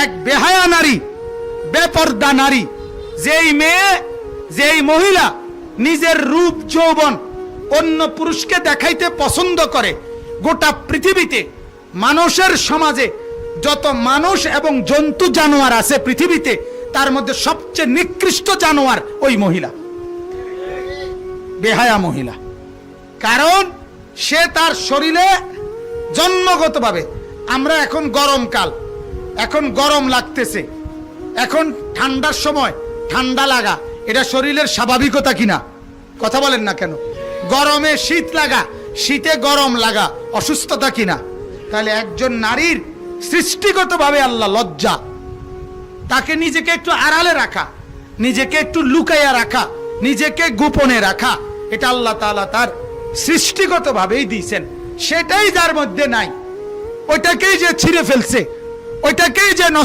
এক বেহায়া নারী, বেপর্দা নারী, যেই মেয়ে, যেই মহিলা নিজের রূপ যৌবন অন্য পুরুষকে দেখাইতে পছন্দ করে, গোটা পৃথিবীতে মানুষের সমাজে যত মানুষ এবং জন্তু জানোয়ার আছে পৃথিবীতে, তার মধ্যে সবচেয়ে নিকৃষ্ট জানোয়ার ওই মহিলা, বেহায়া মহিলা। কারণ সে তার শরীরে জন্মগতভাবে, আমরা এখন গরমকাল, এখন গরম লাগতেছে, এখন ঠান্ডার সময় ঠান্ডা লাগা, এটা শরীরের স্বাভাবিকতা কিনা? কথা বলেন না কেন? গরমে শীত লাগা, শীতে গরম লাগা অসুস্থতা কিনা? তাহলে একজন নারীর সৃষ্টিগতভাবে আল্লাহ লজ্জা, তাকে নিজেকে একটু আড়ালে রাখা, নিজেকে একটু লুকাইয়া রাখা, নিজেকে গোপনে রাখা, এটা আল্লাহ তাআলা তার সৃষ্টিগতভাবেই দিয়েছেন। সেটাই যার মধ্যে নাই, ওইটাকেই যে ছিঁড়ে ফেলছে, ওইটাকেই যে